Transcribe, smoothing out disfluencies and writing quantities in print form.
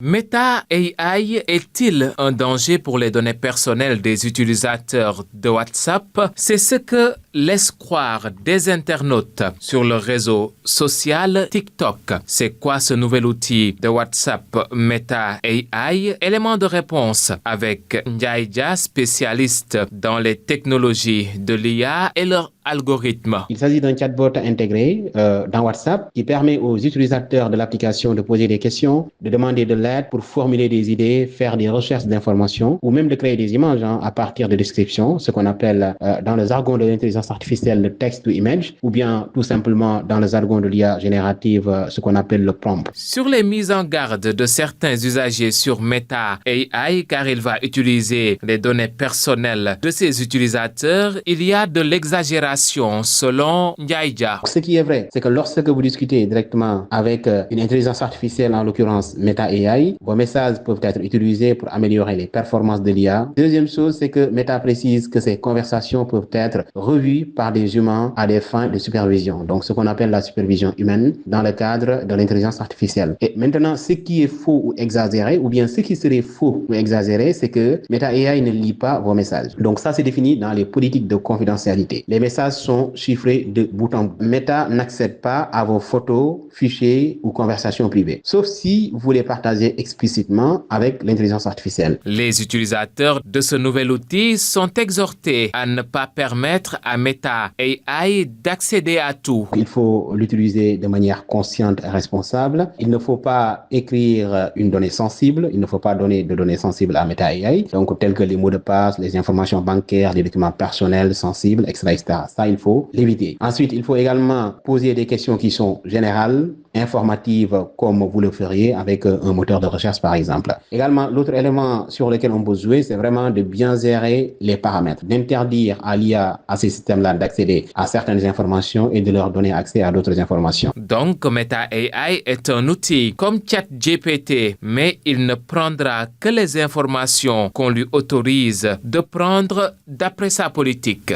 Meta AI est-il un danger pour les données personnelles des utilisateurs de WhatsApp? C'est ce que laissent croire des internautes sur le réseau social TikTok. C'est quoi ce nouvel outil de WhatsApp Meta AI? Élément de réponse avec Ndiaye Dia, spécialiste dans les technologies de l'IA et leur algorithme. Il s'agit d'un chatbot intégré dans WhatsApp qui permet aux utilisateurs de l'application de poser des questions, de demander de l'aide pour formuler des idées, faire des recherches d'informations ou même de créer des images à partir de descriptions, ce qu'on appelle dans le jargon de l'intelligence artificielle le text to image, ou bien tout simplement dans le jargon de l'IA générative ce qu'on appelle le prompt. Sur les mises en garde de certains usagers sur Meta AI, car il va utiliser les données personnelles de ses utilisateurs, il y a de l'exagération selon Ndiaye Dia. Ce qui est vrai, c'est que lorsque vous discutez directement avec une intelligence artificielle, en l'occurrence Meta AI, vos messages peuvent être utilisés pour améliorer les performances de l'IA. Deuxième chose, c'est que Meta précise que ces conversations peuvent être revues par des humains à des fins de supervision, donc ce qu'on appelle la supervision humaine dans le cadre de l'intelligence artificielle. Et maintenant, ce qui est faux ou exagéré, ou bien ce qui serait faux ou exagéré, c'est que Meta AI ne lit pas vos messages. Donc ça, c'est défini dans les politiques de confidentialité. Les messages sont chiffrés de bout en bout. Meta n'accède pas à vos photos, fichiers ou conversations privées, sauf si vous les partagez explicitement avec l'intelligence artificielle. Les utilisateurs de ce nouvel outil sont exhortés à ne pas permettre à Meta AI d'accéder à tout. Il faut l'utiliser de manière consciente et responsable. Il ne faut pas écrire une donnée sensible. Il ne faut pas donner de données sensibles à Meta AI, donc telles que les mots de passe, les informations bancaires, les documents personnels sensibles, etc. Ça, il faut l'éviter. Ensuite, il faut également poser des questions qui sont générales, informatives, comme vous le feriez avec un moteur de recherche, par exemple. Également, l'autre élément sur lequel on peut jouer, c'est vraiment de bien gérer les paramètres, d'interdire à l'IA, à ces systèmes-là, d'accéder à certaines informations et de leur donner accès à d'autres informations. Donc, Meta AI est un outil comme ChatGPT, mais il ne prendra que les informations qu'on lui autorise de prendre d'après sa politique.